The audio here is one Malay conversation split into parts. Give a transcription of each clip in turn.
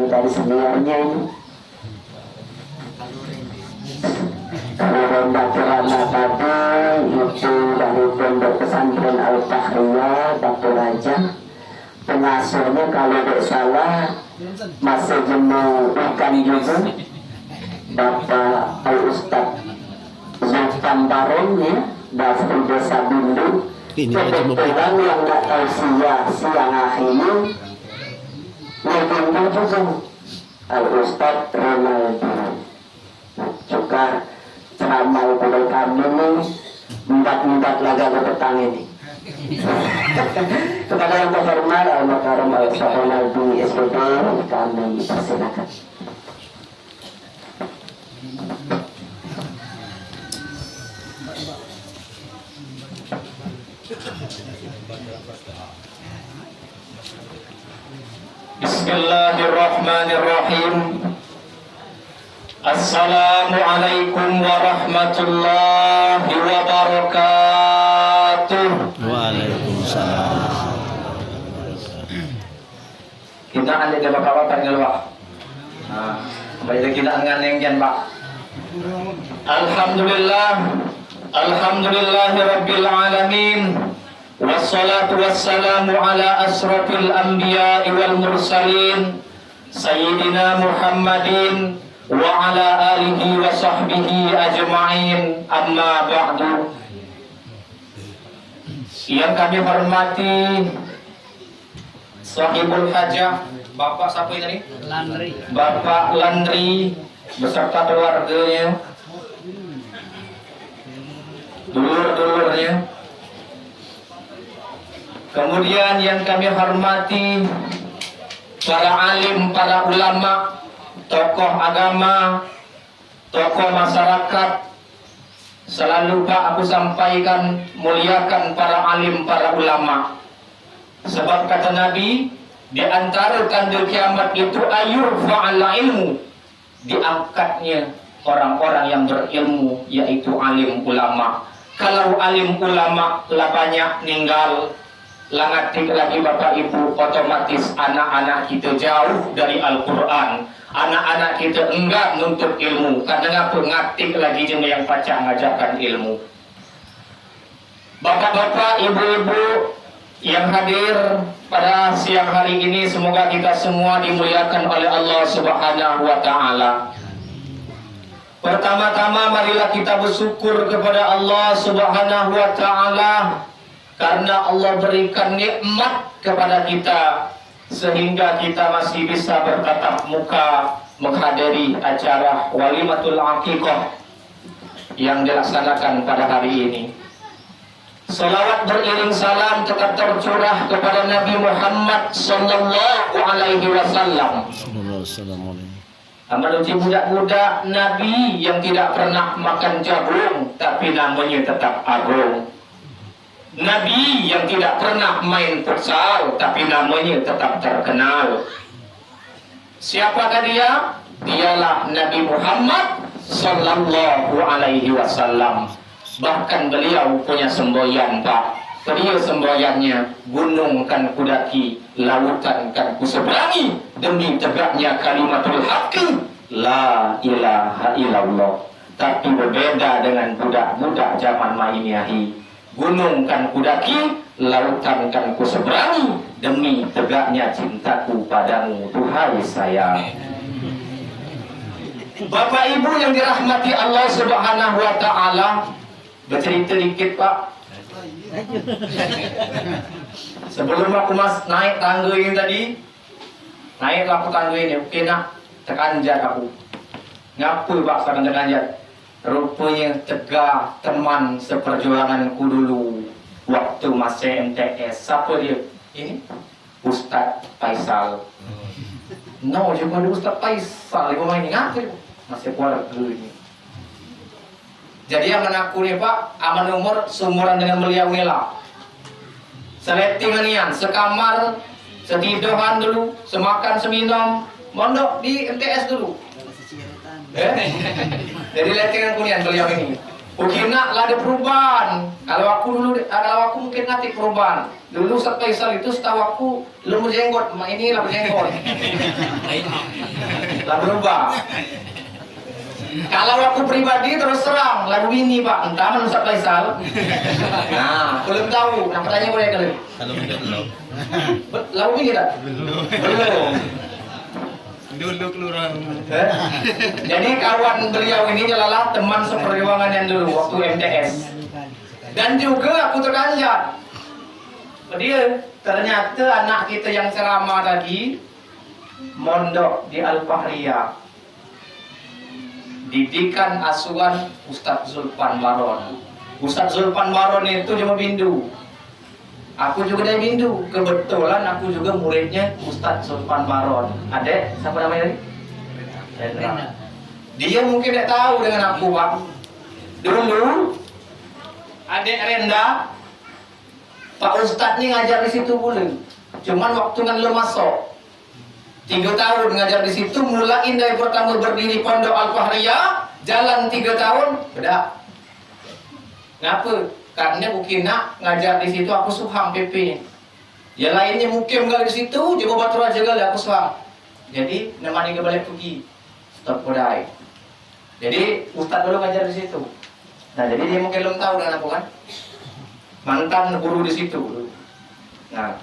tadi seniornya ini. Kalau baturannya tadi itu dari Pondok Pesantren Al-Fahriyah Batu Raja. Pengasuhnya kalau tidak salah masih jemu ikan juga, Bapak Al-Ustaz Zulfan Bareng ya, dari Desa Bindu. Kebetulan yang nggak tahu siang akhirnya Bindu juga Al-Ustaz Ronaldo juga ceramah pada kami ini empat laga ke petang ini. Kepada yang terhormat Al-Makaram Al-Ustaz Ronaldo SPP kami persilakan. Bismillahirrahmanirrahim. Assalamualaikum warahmatullahi wabarakatuh. Waalaikumsalam. Kita ada di bapak-bapak ni Pak. Baik kita nganeng jan Pak. Alhamdulillahirabbil alamin. Wassalatu wassalamu ala asrafil anbiya'i wal mursalin Sayyidina Muhammadin wa ala alihi wa sahbihi ajma'in, amma ba'du. Yang kami hormati Sahibul Hajah Bapak siapa ini? Landri. Bapak Landri beserta keluarganya, dulur-dulurnya. Kemudian yang kami hormati para alim, para ulama, tokoh agama, tokoh masyarakat. Selalu Pak aku sampaikan, muliakan para alim, para ulama. Sebab kata Nabi, di antara tanda kiamat itu ayurfa'ala ilmu, diangkatnya orang-orang yang berilmu, yaitu alim ulama. Kalau alim ulama lah banyak ninggal, langatik lagi Bapak Ibu, otomatis anak-anak kita jauh dari Al-Quran. Anak-anak kita enggak nuntut ilmu, karena ngatik lagi jeung yang pacak ngajarkan ilmu. Bapak-bapak, ibu-ibu yang hadir pada siang hari ini, semoga kita semua dimuliakan oleh Allah Subhanahu wa Ta'ala. Pertama-tama marilah kita bersyukur kepada Allah Subhanahu wa Ta'ala, karena Allah berikan nikmat kepada kita sehingga kita masih bisa bertatap muka menghadiri acara Walimatul Aqiqah yang dilaksanakan pada hari ini. Salawat beriring salam tetap tercurah kepada Nabi Muhammad sallallahu alaihi wasallam. Menuju budak-budak Nabi yang tidak pernah makan jagung tapi namanya tetap agung. Nabi yang tidak pernah main futsal tapi namanya tetap terkenal. Siapakah dia? Dialah Nabi Muhammad sallallahu alaihi wasallam. Bahkan beliau punya semboyan Pak. Beliau semboyannya, gunung kan kudaki, lautan kan kuseberangi, demi tegaknya kalimatul haqqi la ilaha illallah. Tapi berbeda dengan budak-budak zaman Mainiahi. Gunung kan kudaki, lautan kan kuseberangi, demi tegaknya cintaku padamu, Tuhai sayang. Bapak Ibu yang dirahmati Allah Subhanahu wa Ta'ala, bercerita dikit Pak. Sebelum aku naik tangga ini tadi, naiklah aku tangga ini, oke nak, tekanjat aku. Ngapa Pak sekarang tekanjat? Rupanya tegak teman seperjuanganku dulu waktu masih MTS. Siapa dia? Ini Ustaz Faisal. No, cuma ada Ustaz Faisal. Ibu main ingat masih keluarga ini. Jadi yang mengaku nih Pak, aman umur seumuran dengan beliau nila. Seletingan nian, sekamar, setiduran dulu, semakan seminum, mondok di MTS dulu. Jadi lettingan kunian beliau ini. Mungkin nak lah ada perubahan. Kalau aku mungkin nanti perubahan. Dulu Ustaz Faisal itu setahu aku lu berjenggot, mak ini lah berjenggot. Lah berubah. Kalau aku pribadi terus terang lagu ini Pak, entah mana Ustaz Faisal. Nah, belum tahu. Nak bertanya boleh kali. Kalau belum. Lagu ini tak? Belum. Dulu keluar. Jadi kawan beliau ini adalah teman seperjuangan yang dulu waktu MTS. Dan juga aku terkanjat. Dia ternyata anak kita yang ceramah tadi mondok di Al-Fahriyah. Didikan asuhan Ustadz Zulfan Baron. Ustadz Zulfan Baron itu cuma bindu. Aku juga dari Bindu. Kebetulan aku juga muridnya Ustadz Zulfan Baron. Adek, siapa namanya tadi? Rendra. Dia mungkin tidak tahu dengan aku, Pak. Dulu, adek Renda, Pak Ustadz ini ngajar di situ boleh. Cuman waktu kan lo masuk. 3 tahun ngajar di situ, mulain dari pertama berdiri Pondok Al-Fahriyah, jalan 3 tahun, beda. Ngapa? Karena mungkin nak ngajar di situ aku suham PP. Yang lainnya mungkin enggak di situ, coba batu aja kali aku suham. Jadi nemani ke balik pergi. Stop kodai. Jadi Ustaz dulu ngajar di situ. Nah, jadi dia mungkin belum tahu dengan aku kan. Mantan guru di situ. Nah,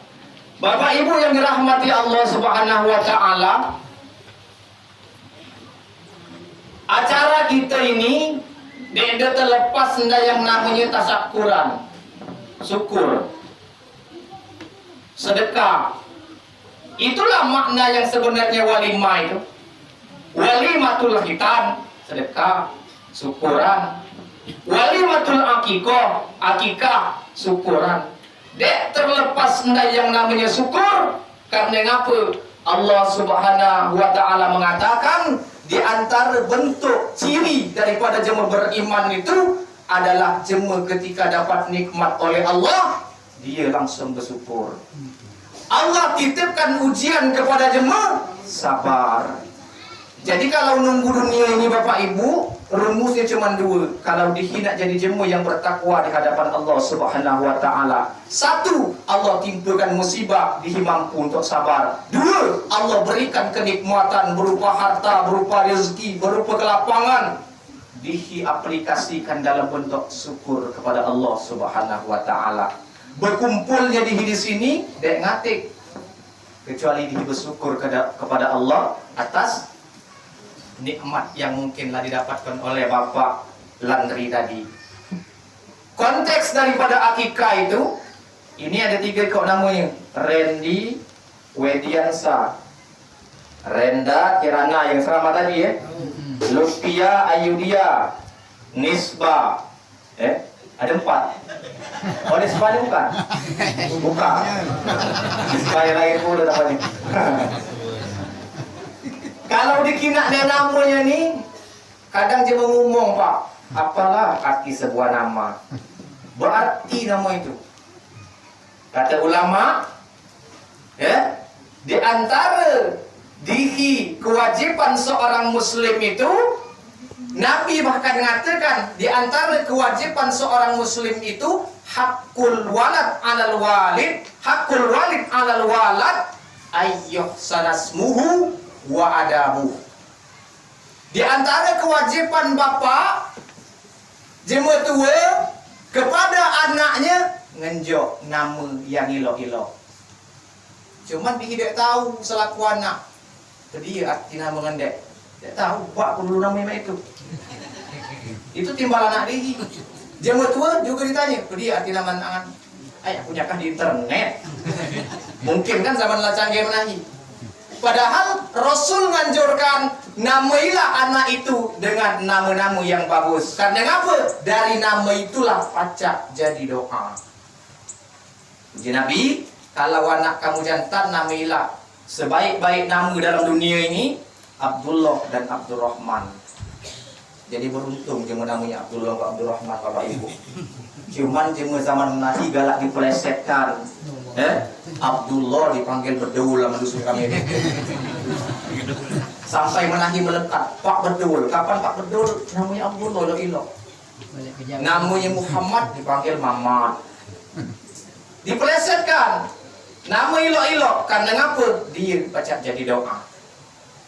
Bapak Ibu yang dirahmati Allah Subhanahu wa taala, acara kita ini dia terlepas yang namanya tasyakuran, syukur, sedekah. Itulah makna yang sebenarnya walimah itu. Walimatul khitan, sedekah, syukuran. Walimatul akikah, syukuran. Dek terlepas yang namanya syukur. Karena ngapa? Allah Subhanahu wa taala mengatakan di antara bentuk ciri daripada jemaah beriman itu adalah jemaah ketika dapat nikmat oleh Allah, dia langsung bersyukur. Allah titipkan ujian kepada jemaah, sabar. Jadi kalau nunggu dunia ini Bapak Ibu, rumusnya cuma 2. Kalau dihina jadi jemaah yang bertakwa di hadapan Allah Subhanahu wa taala. 1, Allah timpakan musibah, dihi mampu untuk sabar. 2, Allah berikan kenikmatan berupa harta, berupa rezeki, berupa kelapangan. Dihi aplikasikan dalam bentuk syukur kepada Allah Subhanahu wa taala. Berkumpulnya dihi di sini dek ngatik. Kecuali dihi bersyukur kepada Allah atas nikmat yang mungkinlah didapatkan oleh Bapak Landri tadi. Konteks daripada akikah itu, ini ada 3 kok namanya. Rendi, Wediansa, Renda, Kirana yang selama tadi ya. Lupia, Ayudia, Nisba. Ada 4. Oh, Nisba ini bukan? Bukan. Nisba yang lain pula namanya. Kalau dikina dia namanya nih, kadang dia mengumum Pak, apalah arti sebuah nama? Berarti nama itu. Kata ulama, di antara dihi kewajiban seorang Muslim itu, Nabi bahkan mengatakan di antara kewajiban seorang Muslim itu hakul walad alal walid, hakul walid alal walad, ayyuh sanasmuhu wa adabu. Di antara kewajiban bapak jemaah tua kepada anaknya ngenjok nama yang ilo-ilo. Cuman dia tidak tahu selaku anak. Jadi arti nama ngendek. Tidak tahu pak perlu nama itu. Itu timbal anak dia. Jemaah tua juga ditanya, dia arti nama anak. Ayah punyakah di internet? Mungkin kan zaman canggih menahi. Padahal Rasul menganjurkan namailah anak itu dengan nama-nama yang bagus. Karena apa? Dari nama itulah pacak jadi doa. Uji Nabi, kalau anak kamu jantan namailah sebaik-baik nama dalam dunia ini Abdullah dan Abdurrahman. Jadi beruntung jemaah namanya Abdullah dan Abdurrahman Bapak Ibu. Cuman jemaah zaman menahi galak dipelesetkan. Abdullah dipanggil berdeul sama dusun kami ini. Sampai menahi melekat, Pak Bedul. Kapan Pak Bedul? Namanya Abdullah, ilo. Namanya Muhammad dipanggil Mamat. Dipelesetkan. Nama ilok-ilok. Karena ngapa? Dia baca jadi doa.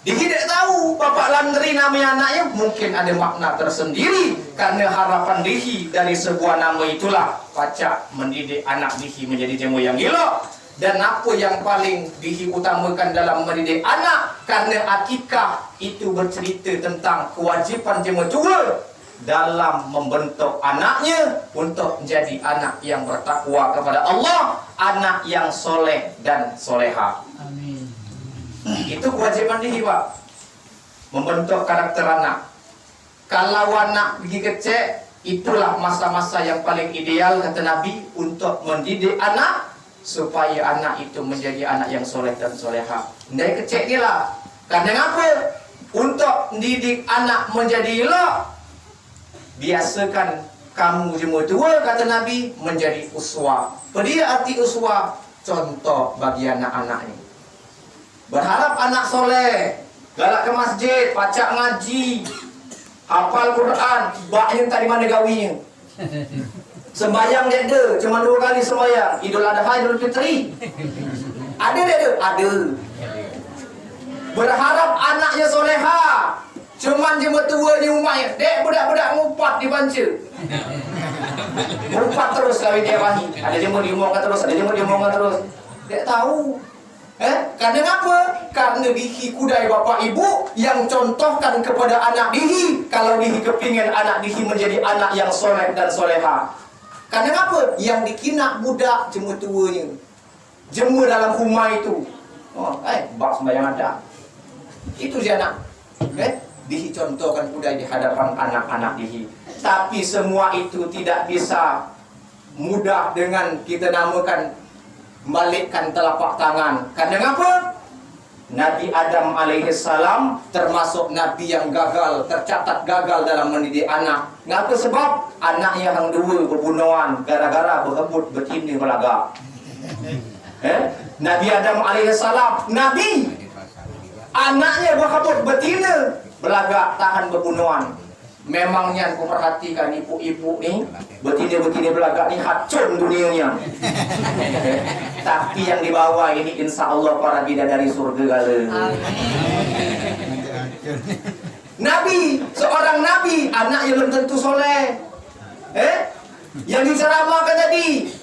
Dia tidak tahu bapak Landri namanya anaknya mungkin ada makna tersendiri karena harapan dihi dari sebuah nama itulah baca mendidik anak dihi menjadi jemu yang elok. Dan apa yang paling dihi utamakan dalam mendidik anak karena akikah itu bercerita tentang kewajiban jemu tua dalam membentuk anaknya untuk menjadi anak yang bertakwa kepada Allah, anak yang soleh dan soleha. Amin. Itu kewajiban dihi, Pak. Membentuk karakter anak. Kalau anak pergi kecil, itulah masa-masa yang paling ideal kata Nabi untuk mendidik anak supaya anak itu menjadi anak yang soleh dan soleha. Dari kecil ni lah. Karena apa? Untuk mendidik anak menjadi elok, biasakan kamu jemu tua kata Nabi menjadi uswah. Dia arti uswah, contoh bagi anak-anak ini. Berharap anak soleh, galak ke masjid, pacak ngaji, hafal Quran, baknya tadi mana gawinya. Sembayang dia ada, cuma 2 kali sembayang. Idul Adha, Idul Fitri. Ada dia ada? Ada. Berharap anaknya soleha, cuman dia bertua di rumahnya. Dek budak-budak ngumpat di banca. Ngumpat terus kawin dia wahi. Ada jemu diomongkan terus, ada jemu diomongkan terus. Dek tahu. Karena apa? Karena dihi kudai bapak ibu yang contohkan kepada anak dihi. Kalau dihi kepingin anak dihi menjadi anak yang soleh dan soleha. Karena apa? Yang dikinak budak jemu tuanya. Jemu dalam rumah itu. Bak sembahyang ada. Itu si anak. Dihi contohkan kudai di hadapan anak-anak dihi. Tapi semua itu tidak bisa mudah dengan kita namakan balikkan telapak tangan. Karena apa? Nabi Adam alaihissalam termasuk Nabi yang gagal, tercatat gagal dalam mendidik anak. Ngapa sebab? Anaknya yang 2 berbunuhan gara-gara berebut betina belaga. Nabi Adam alaihissalam, Nabi anaknya berebut betina belaga tahan berbunuhan. Memangnya aku perhatikan ibu-ibu ni, betina-betina belaga ni hacun dunianya. Tapi yang di bawah ini insya Allah para bidadari surga gala. Nabi, seorang nabi, anaknya belum tentu soleh. Yang diceramahkan tadi,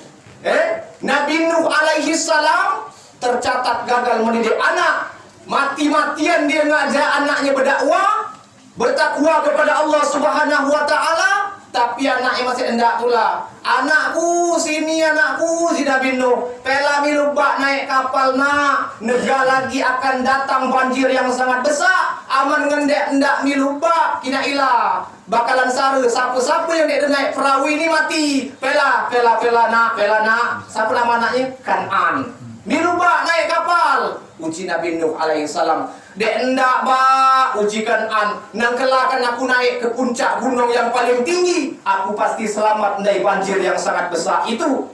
Nabi Nuh alaihi salam tercatat gagal mendidik anak. Mati-matian dia ngajak anaknya berdakwah, bertakwa kepada Allah Subhanahu wa taala, tapi anaknya masih hendak pula. Anakku sini, anakku si Nabi Nuh. Pela milubak naik kapal nak. Negara lagi akan datang banjir yang sangat besar. Aman ngendek hendak milubak kina ilah. Bakalan sara siapa-siapa yang dia naik perahu ini mati. Pela nak. Siapa nama anaknya? Kanan. Milubak naik kapal. Uji Nabi Nuh alaihi salam. Dek endak ba uji Kanan. Nang kelakan aku naik ke puncak gunung yang paling tinggi, aku pasti selamat dari banjir yang sangat besar itu.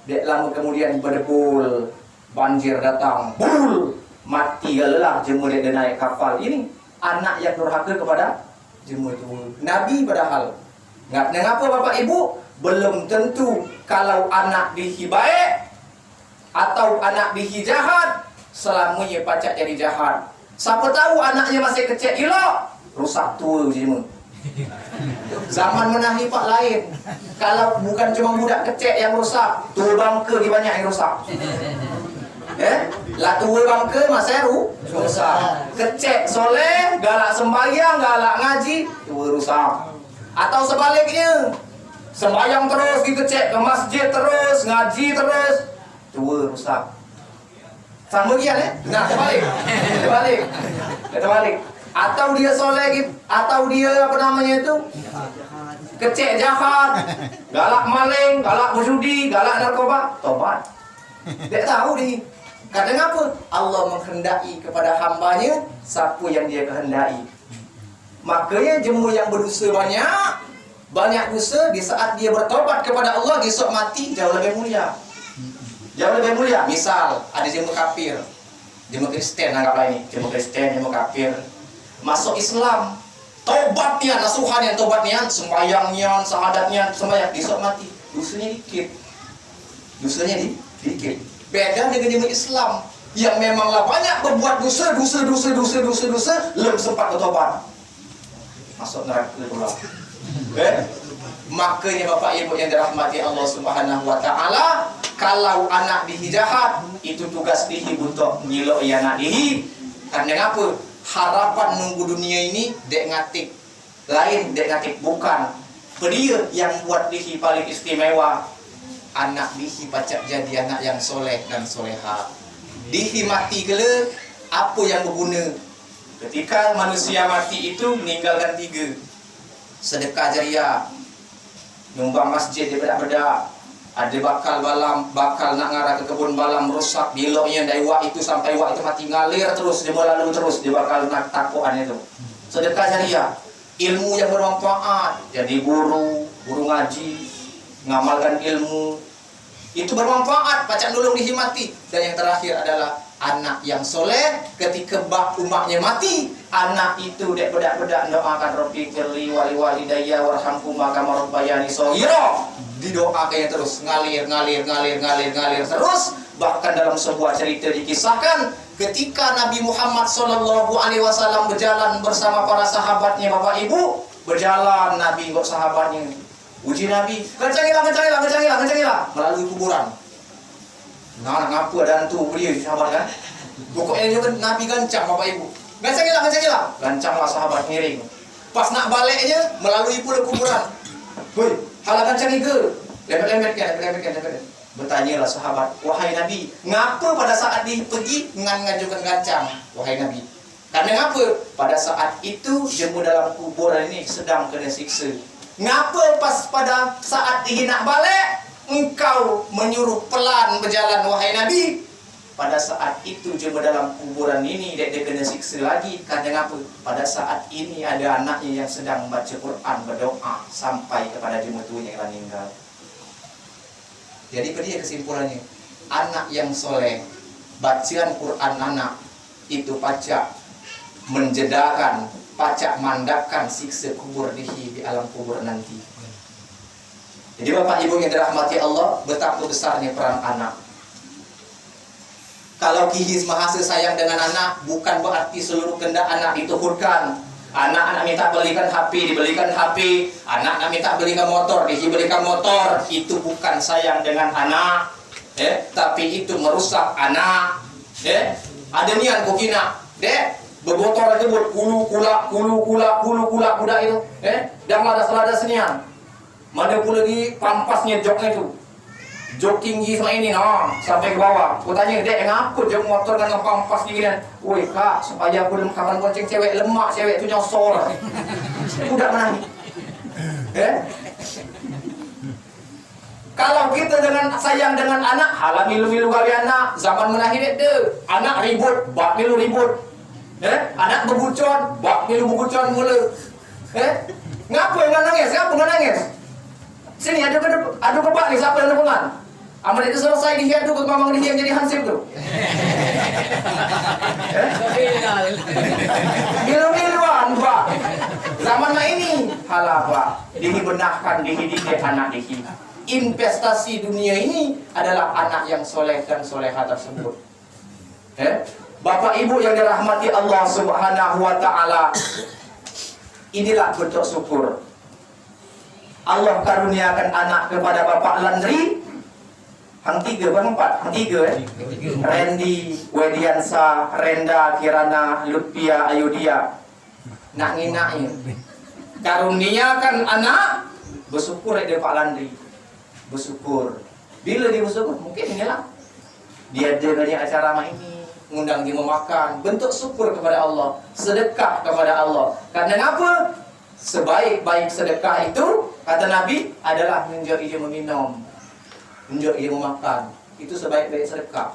Dek lama kemudian berdebul, banjir datang, bul, mati lelah jemur dia naik kapal. Ini anak yang durhaka kepada jemur itu. Nabi padahal. Ngapa Bapak Ibu? Belum tentu kalau anak dihi baik atau anak dihi jahat, selamanya pacak jadi jahat. Siapa tahu anaknya masih kecil elok, rusak tua je. Zaman menahi pak lain. Kalau bukan cuma budak kecil yang rusak, tua bangka di banyak yang rusak. Lah tua bangka masa rusak. Kecil soleh, galak sembahyang, galak ngaji, tua rusak. Atau sebaliknya, sembahyang terus di kecil, ke masjid terus, ngaji terus, tua rusak. Sama dia nah terbalik. Atau dia soleh, atau dia apa namanya itu kecil jahat, galak maling, galak berjudi, galak narkoba, tobat. Dia tahu dia. Kadang apa? Allah menghendaki kepada hambanya siapa yang dia kehendaki. Makanya jemu yang berdosa banyak dosa, di saat dia bertobat kepada Allah, besok mati jauh lebih mulia. Jauh lebih mulia. Misal ada jemu kafir, jemu Kristen, anggaplah ini jemu Kristen, jemu kafir, masuk Islam, Tobatnya, nasuhannya, tobatnya, sembayangnya, sahadatnya, sembayang, besok mati. Dosanya dikit. Dosanya dikit. Beda dengan jemaah Islam yang memanglah banyak berbuat dosa, belum sempat bertobat. Masuk neraka pula. Makanya Bapak Ibu yang dirahmati Allah Subhanahu wa taala, kalau anak dihi jahat, itu tugas dihi untuk nyilok anak dihi. Karena apa? Harapan nunggu dunia ini dek ngatik. Lain dek ngatik bukan. Dia yang buat dihi paling istimewa. Anak dihi pacak jadi anak yang soleh dan soleha. Dihi mati kele, apa yang berguna? Ketika manusia mati itu meninggalkan 3. Sedekah jariah, nyumbang masjid dia bedak-bedak, ada bakal nak ngarah ke kebun balam rusak biloknya dari wak itu sampai wak itu mati ngalir terus, dia lalu terus, dia bakal nak takuan itu. Sedekah jariah, ilmu yang bermanfaat, jadi guru ngaji, ngamalkan ilmu, itu bermanfaat, pacak nolong dihimati. Dan yang terakhir adalah anak yang soleh, ketika umaknya mati, anak itu dek bedak-bedak doakan Rabbi firli wali walidayya warhamhuma kama rabbayani shaghira. Didoakannya terus, ngalir terus. Bahkan dalam sebuah cerita dikisahkan ketika Nabi Muhammad SAW berjalan bersama para sahabatnya, Bapak Ibu, berjalan Nabi untuk sahabatnya. Uji Nabi, kencangilah melalui kuburan. Nah, ngapa ada hantu dia sahabat kan? Pokoknya juga Nabi gancang Bapak Ibu. Gancangilah. Gancanglah sahabat ngiring. Pas nak baliknya melalui pula kuburan. Woi, halah gancangi ke? Lempet. Bertanyalah sahabat, wahai Nabi, ngapa pada saat dia pergi ngajukan gancang? Wahai Nabi, karena ngapa? Pada saat itu jemu dalam kuburan ini sedang kena siksa. Ngapa pas pada saat dia nak balik? Engkau menyuruh pelan berjalan wahai Nabi. Pada saat itu jemaah dalam kuburan ini dia kena siksa lagi. Karena apa? Pada saat ini ada anaknya yang sedang membaca Quran, berdoa sampai kepada jemaah tuanya yang meninggal. Jadi dia kesimpulannya, anak yang soleh, bacaan Quran anak itu pacak menjedakan, pacak mandakan siksa kubur di alam kubur nanti. Jadi Bapak Ibu yang dirahmati Allah, betapa besarnya peran anak. Kalau kihis mahasiswa sayang dengan anak, bukan berarti seluruh kehendak anak dituhurkan. Anak minta belikan HP, dibelikan HP. Anak minta belikan motor, dibelikan motor. Itu bukan sayang dengan anak, tapi itu merusak anak. Ada nian kukina, bermotor aja buat kulu kula kuda itu, dan ladas senian. Mana pula lagi pampasnya joknya itu, jok tinggi sama ini, sampai ke bawah. Aku tanya, dek, ngapa jok motor dengan pampas tinggi dan, woi kak, supaya aku kapan gonceng cewek lemak, cewek itu nyosor. Budak mana? Kalau kita dengan sayang dengan anak, halah milu kali anak, zaman menahir deh, anak ribut, bak milu ribut, anak berbucon, bak milu berbucon mula, ngapa yang nangis? Ngapa nggak nangis? Sini adu ke Pak nih, siapa yang nepungan? Amal itu selesai diadu ke mamang dia yang jadi hansip tuh. Milu-miluan Pak. Zaman ini halah Pak, dibenahkan dididik anak dihi. Investasi dunia ini adalah anak yang soleh dan soleha tersebut. Bapak Ibu yang dirahmati Allah Subhanahu wa taala, inilah bentuk syukur. Allah karuniakan anak kepada Bapak Landri, hang 3 bang 4, hang 3 Randy, Wediansa, Renda, Kirana, Lutfia, Ayudia. Nak nginaknya. Karuniakan anak, bersyukur dia Pak Landri. Bersyukur. Bila dia bersyukur, mungkin inilah dia dengannya acara ini, ngundang dia memakan, bentuk syukur kepada Allah, sedekah kepada Allah. Karena apa? Sebaik-baik sedekah itu, kata Nabi, adalah menjadi dia meminum, menjadi dia memakan. Itu sebaik-baik sedekah.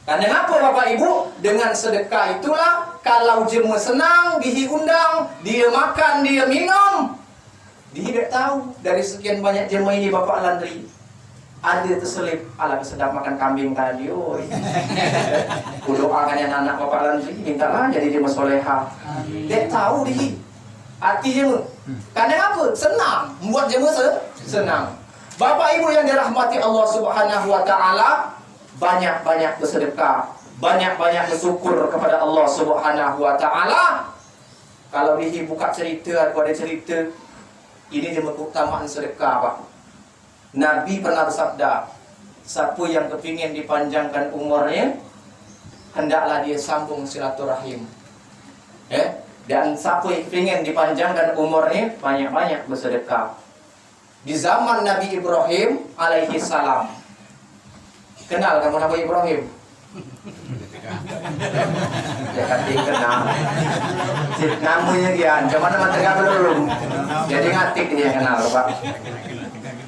Karena apa Bapak Ibu? Dengan sedekah itulah, kalau jemaah senang, dia undang, dia makan, dia minum. Dia tidak tahu dari sekian banyak jemaah ini Bapak Landri. Ada terselip, ala sedap makan kambing tadi, oi. Kudoakan yang anak bapak Landri, mintalah jadi dia masoleha. Dia tahu dia, hati jema. Karena apa? Senang, buat jema senang. Bapak ibu yang dirahmati Allah Subhanahu Wa Taala, banyak-banyak bersedekah, banyak-banyak bersyukur kepada Allah Subhanahu Wa Taala. Kalau dia buka cerita, ada cerita, ini dia keutamaan sedekah, Pak. Nabi pernah bersabda, siapa yang kepingin dipanjangkan umurnya, hendaklah dia sambung silaturahim. Dan siapa yang kepingin dipanjangkan umurnya, banyak-banyak bersedekah. Di zaman Nabi Ibrahim alaihi salam, kenal kamu Nabi Ibrahim? Ya kan dia kenal. Namanya dia, cuman nama tengah belum. Jadi ngatik dia kenal, Pak.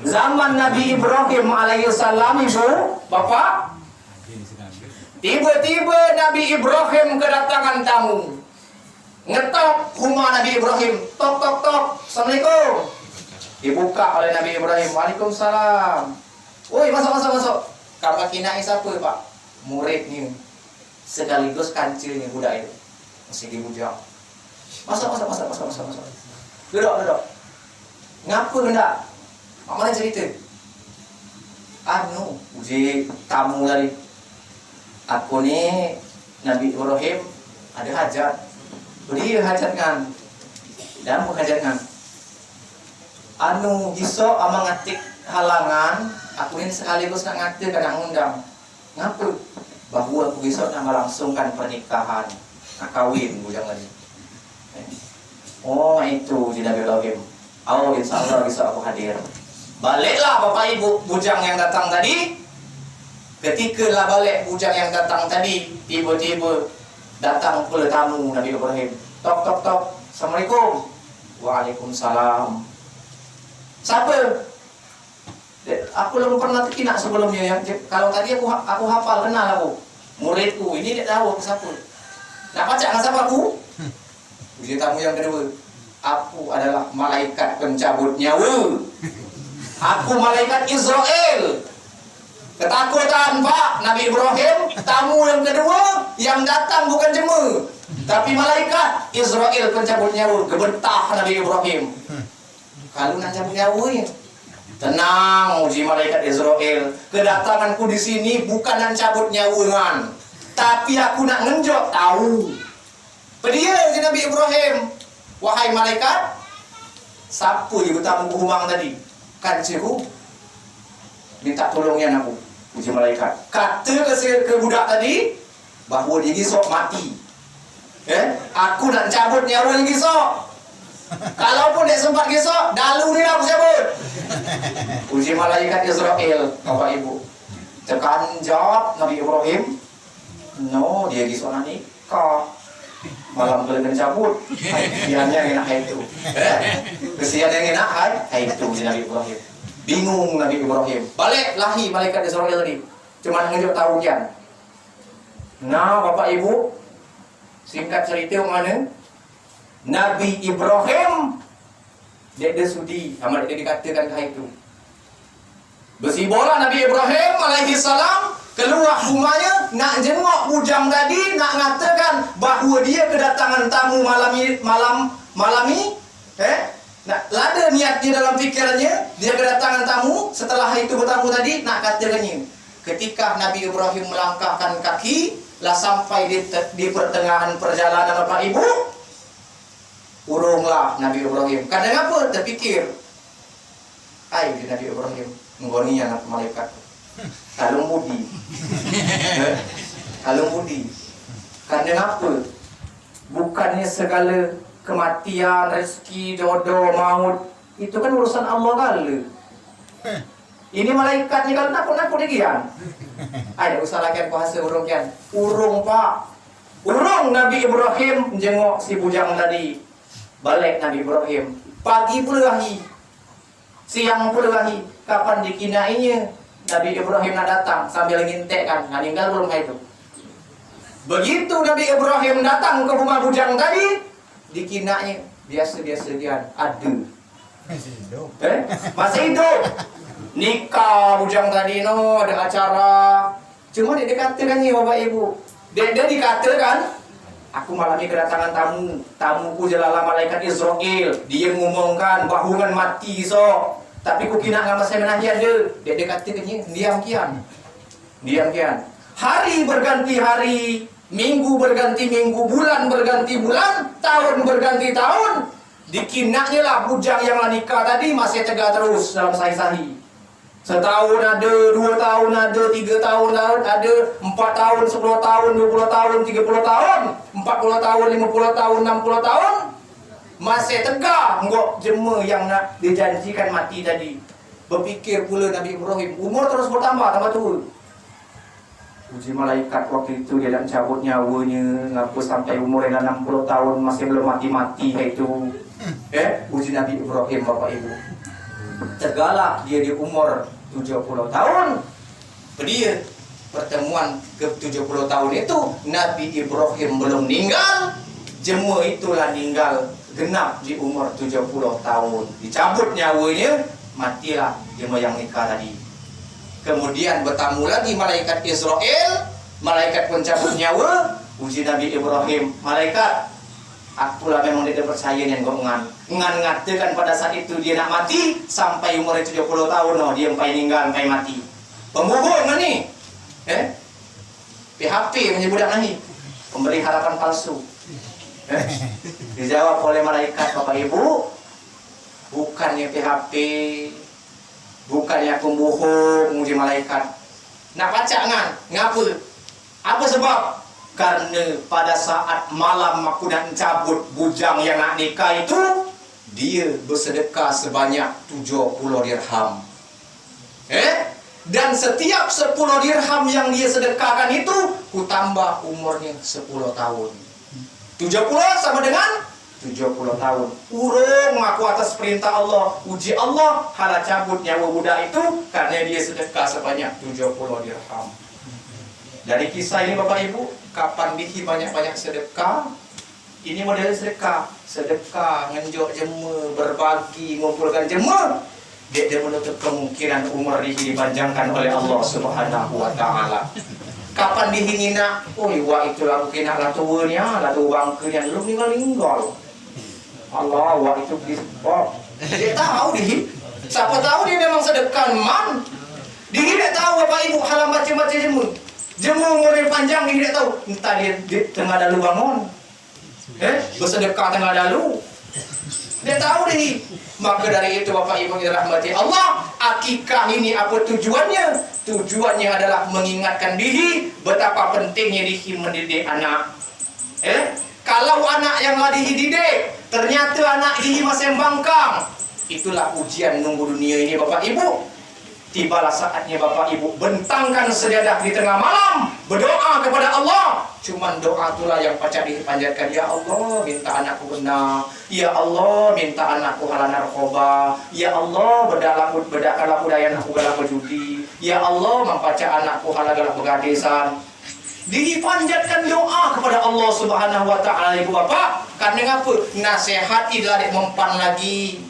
Zaman Nabi Ibrahim alaihissalam, ibu, bapak, tiba-tiba Nabi Ibrahim kedatangan tamu. Ngetok rumah Nabi Ibrahim, tok tok tok, assalamualaikum. Dibuka oleh Nabi Ibrahim, waalaikumsalam. Woi, masuk. Kakak kinai siapa, Pak? Murid nih, sekaligus kancilnya budak itu, masih dibujang. Masuk. Duduk. Ngapa hendak? Mana cerita? Uji tamu tadi. Aku ni Nabi Ibrahim ada hajat. Beri hajat kan? Dan hajat kan? Besok amang ngatik halangan. Aku ini sekaligus nak ngatik dan nak ngundang. Ngapa? Bahawa aku besok nak melangsungkan pernikahan, nak kawin bujang lagi. Oh itu di Nabi Ibrahim. Oh insyaAllah besok aku hadir. Baliklah bapak ibu bujang yang datang tadi. Ketika lah balik bujang yang datang tadi, tiba-tiba datang pula tamu Nabi Ibrahim. Tok tok tok. Assalamualaikum. Waalaikumsalam. Siapa? Aku belum pernah terkinak sebelumnya yang kalau tadi aku hafal kenal aku. Muridku ini dia tahu aku siapa. Nak baca dengan siapa aku? Uji tamu yang kedua. Aku adalah malaikat pencabut nyawa. Aku malaikat Israel. Ketakutan Pak Nabi Ibrahim. Tamu yang kedua yang datang bukan jema, tapi malaikat Israel pencabut nyawa. Gebetah Nabi Ibrahim. Kalau nak cabut nyawa ya, tenang uji malaikat Israel. Kedatanganku di sini bukan nak cabut nyawa, tapi aku nak ngenjok tahu. Pedia uji Nabi Ibrahim. Wahai malaikat, siapa ibu tamu humang tadi? Kanciku minta tolongnya aku. Uji malaikat kata ke budak tadi bahawa dia gisok mati. Aku nak cabut nyawa dia gisok. Kalaupun dia sempat gisok, dalu ni aku cabut. Uji malaikat Israel, bapak ibu. Tekan jawab Nabi Ibrahim. No, dia gisok nak nikah. Malam kena cabut. Kesian yang enak itu. Kesian yang enak itu Nabi Ibrahim. Bingung Nabi Ibrahim. Balik lahi malaikat Israel tadi. Cuma ngejok tahu kian. Nah, bapak ibu, singkat cerita mana? Nabi Ibrahim dia sudi sama dia dikatakan hal itu. Bersibola Nabi Ibrahim alaihi salam keluar rumahnya nak jenguk bujang tadi, nak ngatakan bahawa dia kedatangan tamu malam ini. Nah, lada niat dia dalam fikirannya, dia kedatangan tamu. Setelah itu bertamu tadi, nak katakannya. Ketika Nabi Ibrahim melangkahkan kaki, lah sampai di pertengahan perjalanan bapak ibu, urunglah Nabi Ibrahim. Kadang apa? Terpikir, di Nabi Ibrahim menggoni anak malaikat. Kalung budi. Kalung budi. Kadang apa? Bukannya segala kematian, rezeki, jodoh, maut itu kan urusan Allah kali. Ini malaikat ni kalau nakut-nakut lagi kan? Ada usah lagi kuasa urung kan? Urung Pak. Urung Nabi Ibrahim jenguk si bujang tadi. Balik Nabi Ibrahim. Pagi pula lagi. Siang pula lagi. Kapan dikinainya? Nabi Ibrahim nak datang sambil ngintek kan? Nah, tinggal belum itu. Begitu Nabi Ibrahim datang ke rumah bujang tadi, dikinanya biasa-biasa dia ada. Masih hidup. Masih hidup. nikah bujang tadi no, ada acara. Cuma dia dikatakan ni Bapak Ibu. Dia dikatakan, aku malam ini kedatangan tamuku jelala malaikat Israel. Dia ngomongkan bahungan mati so. Tapi ku kina ngama saya menahiyah dia dikatakan ni diam kian. Hari berganti hari, minggu berganti minggu, bulan berganti bulan, tahun berganti tahun. Dikinaknya lah bujang yang lah nikah tadi masih tegak terus dalam sahi-sahi. Setahun ada, 2 tahun ada, 3 tahun ada, 4 tahun, 10 tahun, 20 tahun, 30 tahun, 40 tahun, 50 tahun, 60 tahun. Masih tegak enggak jema yang nak dijanjikan mati tadi. Berfikir pula Nabi Ibrahim, umur terus bertambah, tambah tua. Uji malaikat waktu itu dia nak cabut nyawanya, ngaku sampai umur yang 60 tahun masih belum mati-mati itu. Uji Nabi Ibrahim Bapak Ibu. Tegaklah dia di umur 70 tahun. Dia pertemuan ke 70 tahun itu Nabi Ibrahim belum meninggal. Jema itulah meninggal genap di umur 70 tahun. Dicabut nyawanya, matilah jema yang nikah tadi. Kemudian bertamu lagi malaikat Israel, malaikat pencabut nyawa, uji Nabi Ibrahim. Malaikat, akulah memang dia percaya yang ngan ngatakan pada saat itu dia nak mati sampai umur 70 tahun no, dia sampai meninggal sampai mati. Pembohong ni. PHP menyebut ni. Pemberi harapan palsu. Dijawab oleh malaikat Bapak Ibu, bukannya PHP, bukannya pembohong, uji malaikat. Nak baca ngan, ngapa? Apa sebab? Karena pada saat malam aku nak cabut bujang yang nak nikah itu, dia bersedekah sebanyak 70 dirham. Dan setiap 10 dirham yang dia sedekahkan itu, ku tambah umurnya 10 tahun. 70 sama dengan 70 tahun. Urung aku atas perintah Allah. Uji Allah, hala cabut nyawa budak itu karena dia sedekah sebanyak 70 dirham. Dari kisah ini Bapak Ibu, kapan dihi banyak-banyak sedekah? Ini model sedekah. Sedekah, ngenjok jema, berbagi, mengumpulkan jema. Dia menutup kemungkinan umur dihi dipanjangkan oleh Allah Subhanahu wa taala. Kapan dihi ngina? Oh, wah itu aku kena lah tuanya, lah tu bangkanya belum meninggal. Allah, wah itu disebab. Dia tahu dihi. Siapa tahu dia memang sedekah man. Dihi dia tahu Bapak Ibu halam macam-macam jema. Jema umur yang panjang dia tidak tahu. Entah dia tengah dalu bangun. Bersedekah tengah dalu. Dia tahu dia. Maka dari itu Bapak Ibu yang dirahmati Allah, akikah ini apa tujuannya? Tujuannya adalah mengingatkan diri betapa pentingnya diri mendidik anak. Kalau anak yang lah dididik, ternyata anak diri masih bangkang. Itulah ujian nunggu dunia ini Bapak Ibu. Tibalah saatnya Bapak Ibu bentangkan sejadah di tengah malam, berdoa kepada Allah. Cuman doa itulah yang pacak dipanjatkan. Ya Allah, minta anakku benar. Ya Allah, minta anakku halal narkoba. Ya Allah, bedakkanlah budaya anakku galak berjudi. Ya Allah, mempacak anakku halal galak begadesan. Dipanjatkan doa kepada Allah Subhanahu wa taala Ibu Bapak. Karena apa? Nasihati lah mempan lagi.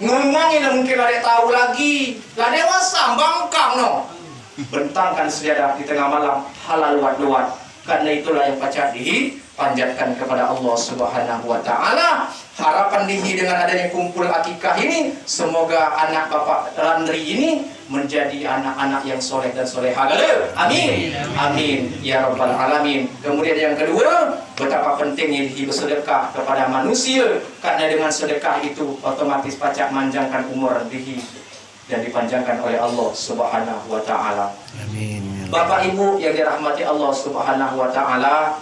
Ngomongin mungkin ada tahu lagi. Lah dewasa bangkang no. Bentangkan sejadah di tengah malam halal luat-luat. Karena itulah yang pacak dipanjatkan kepada Allah Subhanahu wa taala. Harapan dihi dengan adanya kumpul akikah ini, semoga anak Bapak Randri ini menjadi anak-anak yang soleh dan solehah. Amin. Amin ya rabbal alamin. Kemudian yang kedua, betapa pentingnya dihi bersedekah kepada manusia, karena dengan sedekah itu otomatis pacak manjangkan umur dihi dan dipanjangkan oleh Allah Subhanahu wa taala. Amin. Bapak Ibu yang dirahmati Allah Subhanahu wa taala,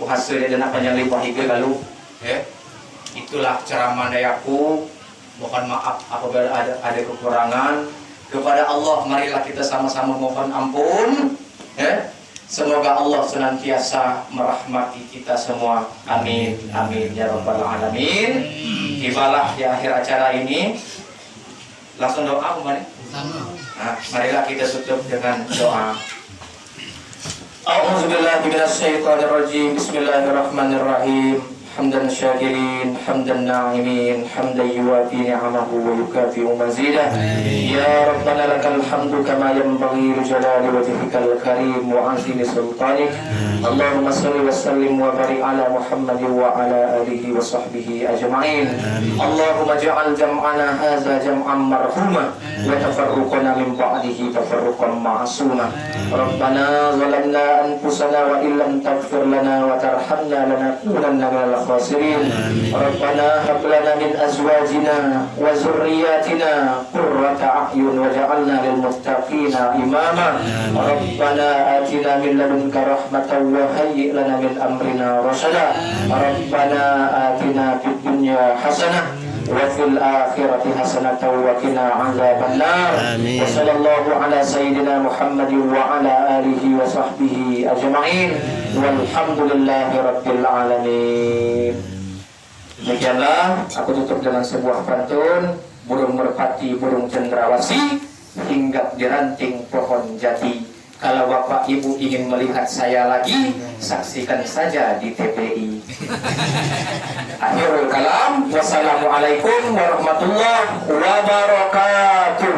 puasa dia nak panjang limpah hingga lalu. Itulah ceramah dayaku. Mohon maaf apabila ada kekurangan. Kepada Allah marilah kita sama-sama mohon ampun. Semoga Allah senantiasa merahmati kita semua. Amin. Amin ya rabbal alamin. Tibalah di akhir acara ini. Langsung doa kembali. Nah, marilah kita tutup dengan doa. A'udzubillahi minasyaitonirrajim. Bismillahirrahmanirrahim. حمدا شاكرين حمدا ناعمين حمدا يوافي نعمه ويكافئ مزيده يا ربنا لك الحمد كما ينبغي لجلال وجهك الكريم وعظيم سلطانك اللهم صل وسلم وبارك على محمد وعلى آله وصحبه أجمعين اللهم اجعل جمعنا هذا جمعا مرحوما وتفرقنا من بعده تفرقا معصوما ربنا ظلمنا أنفسنا وإن لم تغفر لنا وترحمنا لنكونن من الخاسرين ربنا هب لنا من أزواجنا وذرياتنا قرة أعين وجعلنا للمتقين إماما ربنا آتنا من لدنك رحمة وهيئ لنا من أمرنا رشدا ربنا آتنا في الدنيا حسنة وفي الآخرة حسنة وقنا عذاب النار وصلى الله على سيدنا محمد وعلى آله وصحبه أجمعين والحمد لله رب العالمين. Demikianlah aku tutup dengan sebuah pantun burung merpati burung cendrawasih hinggap di ranting pohon jati. Kalau bapak ibu ingin melihat saya lagi, saksikan saja di TPI. Akhirul kalam, wassalamualaikum warahmatullahi wabarakatuh.